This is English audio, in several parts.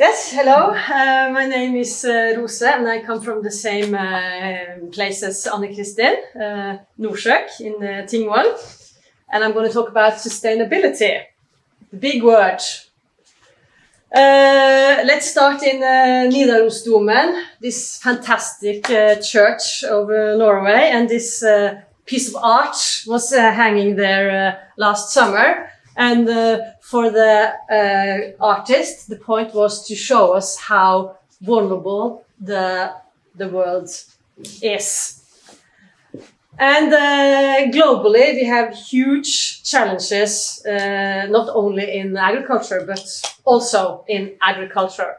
Yes, hello. My name is Rose, and I come from the same place as Anne-Kristin, Norsøk in Tingvoll. And I'm going to talk about sustainability, the big word. Let's start in Nidarosdomen, this fantastic church over Norway, and this piece of art was hanging there last summer. And for the artist, the point was to show us how vulnerable the world is. And globally, we have huge challenges, not only in agriculture, but also in agriculture.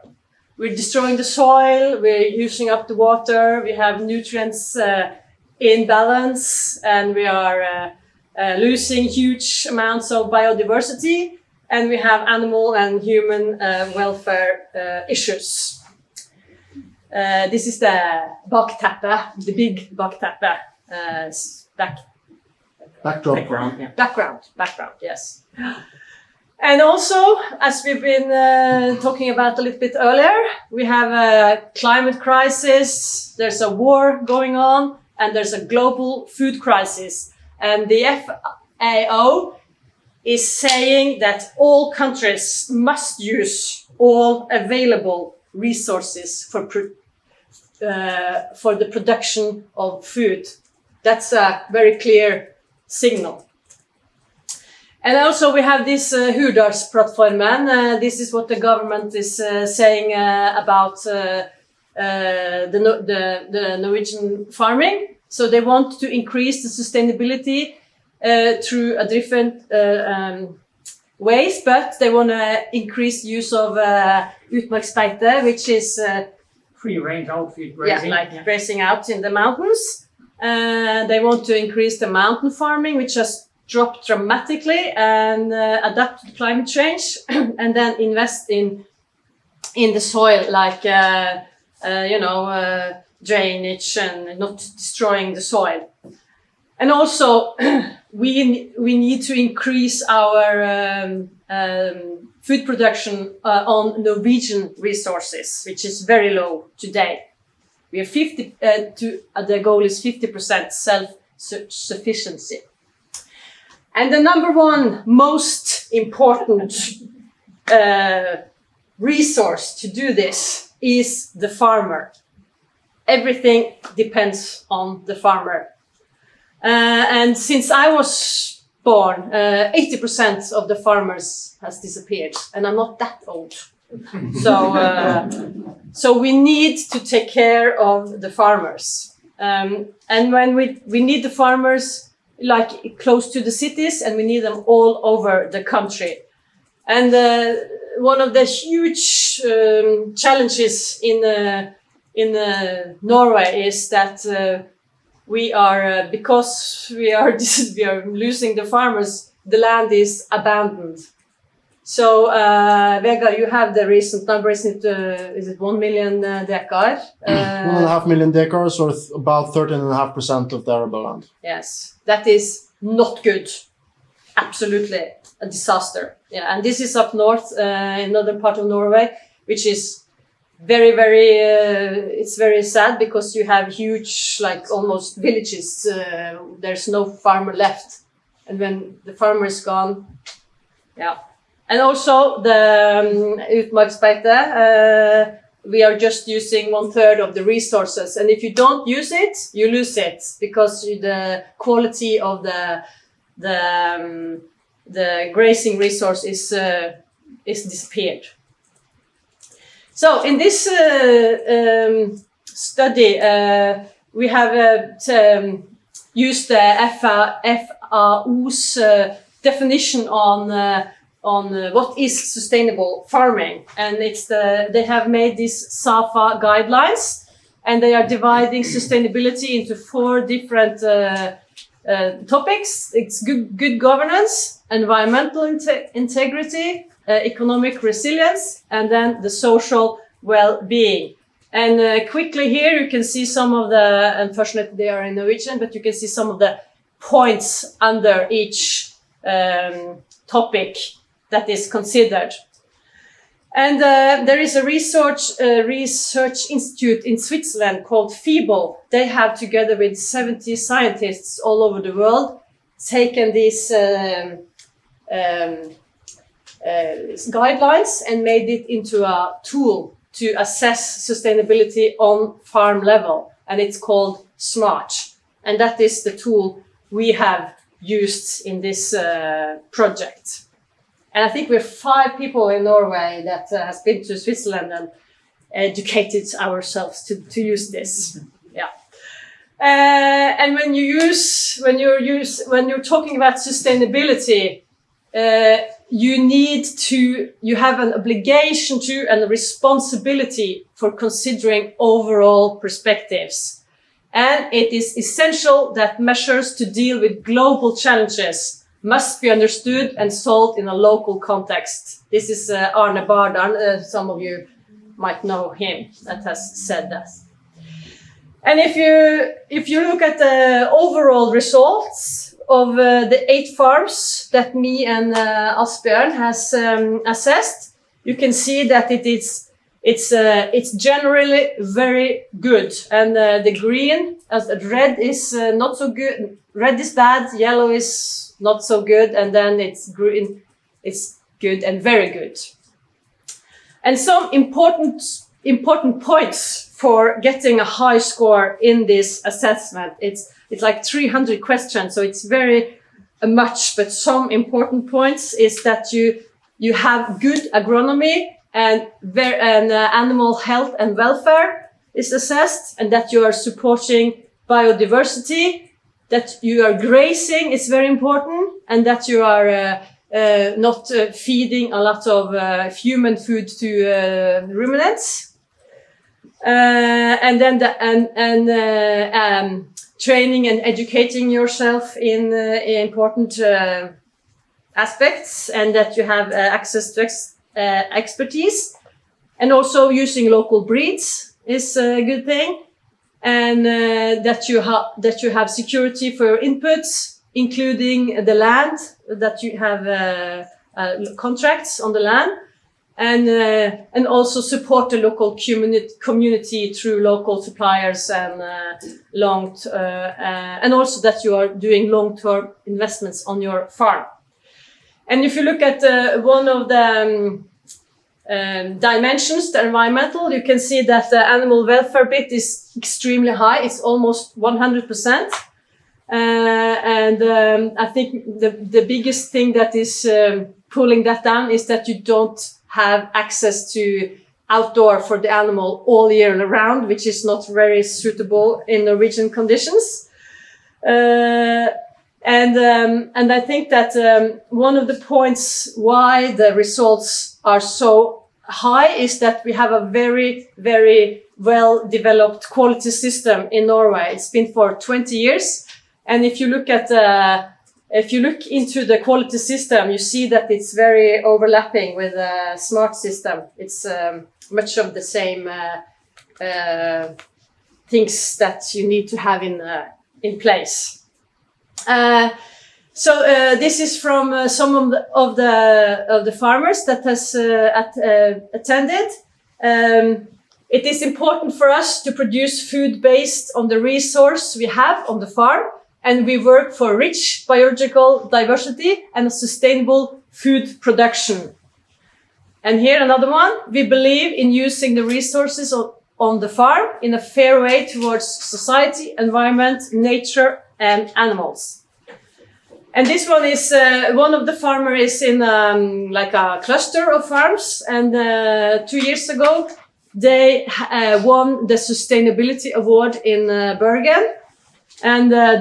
We're destroying the soil, we're using up the water, we have nutrients imbalance, and we are losing huge amounts of biodiversity, and we have animal and human welfare issues. This is the bakteppe, the big bakteppe, background, yes. And also, as we've been talking about a little bit earlier, we have a climate crisis, there's a war going on, and there's a global food crisis. And the FAO is saying that all countries must use all available resources for the production of food. That's a very clear signal. And also we have this Hurdalsplattformen. This is what the government is saying about the Norwegian farming. So they want to increase the sustainability through a different ways, but they want to increase use of utmarksbeite, which is free-range outfeed grazing. Grazing out in the mountains. They want to increase the mountain farming, which has dropped dramatically, and adapt to climate change, and then invest in the soil, like drainage and not destroying the soil. And also, we need to increase our food production on Norwegian resources, which is very low today. We are the goal is 50% self-sufficiency. And the number one most important resource to do this is the farmer. Everything depends on the farmer. And since I was born, 80% of the farmers has disappeared, and I'm not that old. So we need to take care of the farmers. And when we need the farmers like close to the cities, and we need them all over the country. And one of the huge challenges in Norway is that because we are losing the farmers, the land is abandoned. So, Vegard, you have the recent number, is it 1 million dekar? 1.5 million decars, or about 13.5% of the arable land. Yes, that is not good. Absolutely a disaster. Yeah, and this is up north, in northern part of Norway, which is very, very, it's very sad, because you have huge, like almost villages, there's no farmer left. And when the farmer is gone, yeah. And also the utmarksbeite, we are just using 1/3 of the resources. And if you don't use it, you lose it, because the quality of the grazing resource is disappeared. So in this study, we have used the FAO's definition on what is sustainable farming, and they have made these SAFA guidelines, and they are dividing sustainability into 4 different topics. It's good governance, environmental integrity, economic resilience, and then the social well-being. And quickly here you can see some of the, unfortunately they are in Norwegian, but you can see some of the points under each topic that is considered. And there is a research institute in Switzerland called FIBO. They have, together with 70 scientists all over the world, taken these guidelines and made it into a tool to assess sustainability on farm level. And it's called SMART. And that is the tool we have used in this project. And I think we're 5 people in Norway that has been to Switzerland and educated ourselves to use this. Yeah. And when you're talking about sustainability, you have an obligation to and a responsibility for considering overall perspectives. And it is essential that measures to deal with global challenges must be understood and solved in a local context. This is Arne Bardan, some of you might know him, that has said that. And if you look at the overall results of the 8 farms that me and Asbjørn has assessed, you can see that it's generally very good. And the green, as the red is not so good. Red is bad, yellow is not so good, and then it's green, it's good and very good. And some important points for getting a high score in this assessment. It's like 300 questions, so it's very much, but some important points is that you have good agronomy and animal health and welfare is assessed, and that you are supporting biodiversity, that you are grazing is very important, and that you are not feeding a lot of human food to ruminants. And then training and educating yourself in important aspects, and that you have access to expertise, and also using local breeds is a good thing. And that you have security for your inputs, including the land, that you have contracts on the land, and also support the local community through local suppliers and and also that you are doing long-term investments on your farm. And if you look at one of the dimensions, the environmental, you can see that the animal welfare bit is extremely high. It's almost 100%. I think the biggest thing that is pulling that down is that you don't have access to outdoor for the animal all year round, which is not very suitable in Norwegian conditions. And I think that one of the points why the results are so high is that we have a very, very well-developed quality system in Norway. It's been for 20 years. And if you look into the quality system, you see that it's very overlapping with the SMART system. It's much of the same things that you need to have in place. So this is from some of the farmers that has attended. It is important for us to produce food based on the resource we have on the farm, and we work for rich biological diversity and a sustainable food production. And here another one. We believe in using the resources on the farm in a fair way towards society, environment, nature, and animals. And this one is one of the farmers is in like a cluster of farms, and 2 years ago they won the sustainability award in Bergen, and the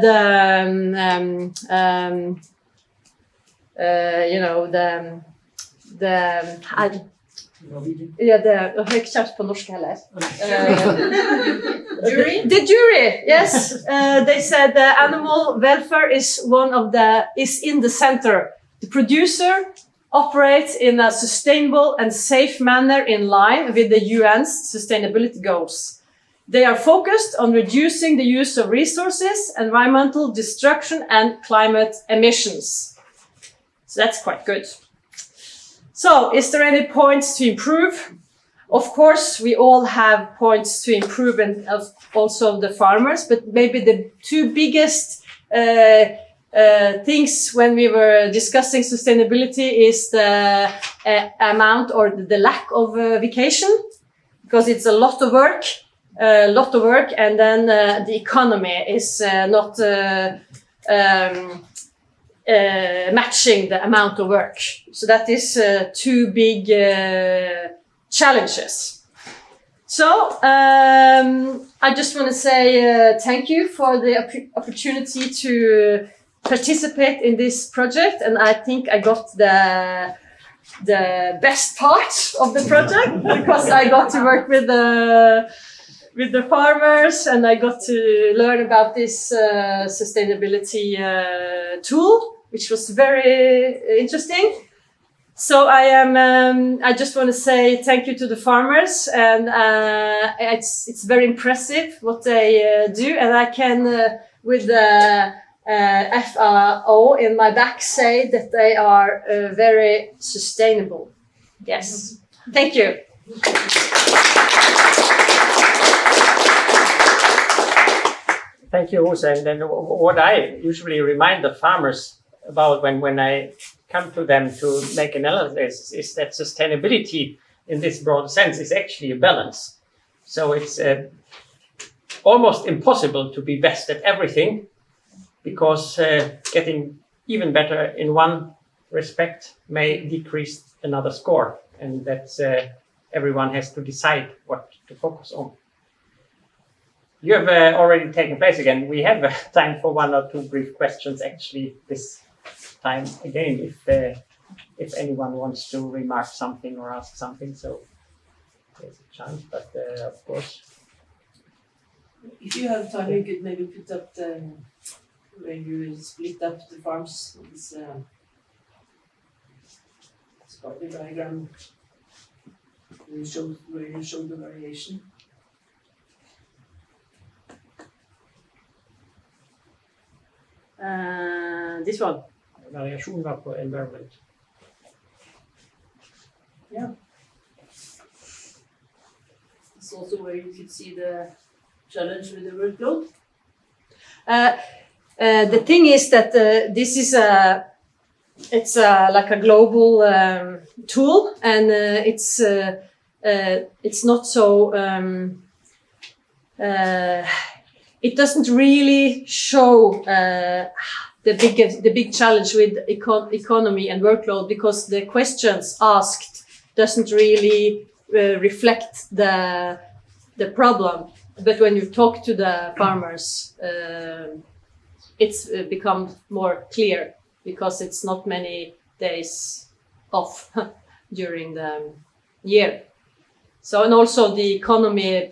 jury, yes. They said animal welfare is in the center. The producer operates in a sustainable and safe manner in line with the UN's sustainability goals. They are focused on reducing the use of resources, environmental destruction, and climate emissions. So that's quite good. So, is there any points to improve? Of course, we all have points to improve, and also the farmers, but maybe the two biggest things when we were discussing sustainability is the amount or the lack of vacation, because it's a lot of work, and then the economy is not matching the amount of work. So that is two big challenges. So I just want to say thank you for the opportunity to participate in this project, and I think I got the best part of the project because I got to work with the farmers, and I got to learn about this sustainability tool, which was very interesting. So I just want to say thank you to the farmers, and it's very impressive what they do, and I can with the FAO in my back say that they are very sustainable. Yes, thank you. Thank you, Åse. And then what I usually remind the farmers about when I come to them to make analysis is that sustainability in this broad sense is actually a balance. So it's almost impossible to be best at everything, because getting even better in one respect may decrease another score, and that's everyone has to decide what to focus on. You have already taken place again. We have time for one or two brief questions actually this time again, if anyone wants to remark something or ask something, so there's a chance, but of course. If you have time, you could maybe put up the where you split up the farms. This spider diagram where you show the variation. This one. Variation var på environment. Yeah. It's also where you could see the challenge with the workload. The thing is that this is it's like a global tool, and it's not so it doesn't really show the big challenge with economy and workload, because the questions asked doesn't really reflect the problem. But when you talk to the farmers, it's become more clear, because it's not many days off during the year. So, and also the economy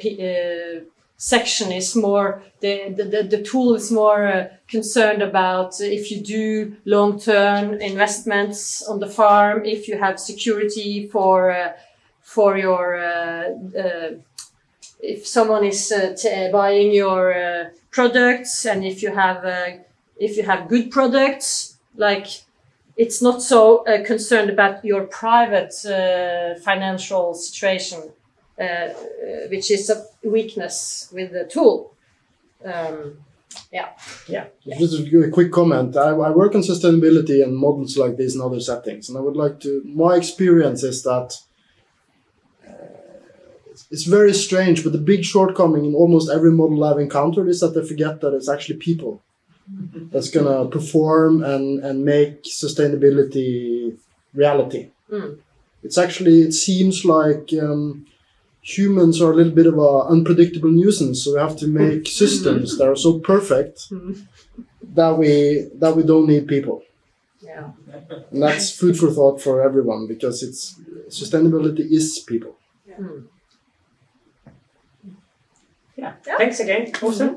section is more, the tool is more concerned about if you do long-term investments on the farm, if you have security for your if someone is buying your products, and if you have good products, like it's not so concerned about your private financial situation, which is a weakness with the tool. Just a quick comment. I work on sustainability and models like this in other settings, and I would like to. My experience is that it's very strange, but the big shortcoming in almost every model I've encountered is that they forget that it's actually people that's gonna perform and make sustainability reality. It's actually, it seems like humans are a little bit of an unpredictable nuisance, so we have to make systems that are so perfect that we don't need people. Yeah. And that's food for thought for everyone, because it's sustainability is people. Yeah. Thanks again, Åse.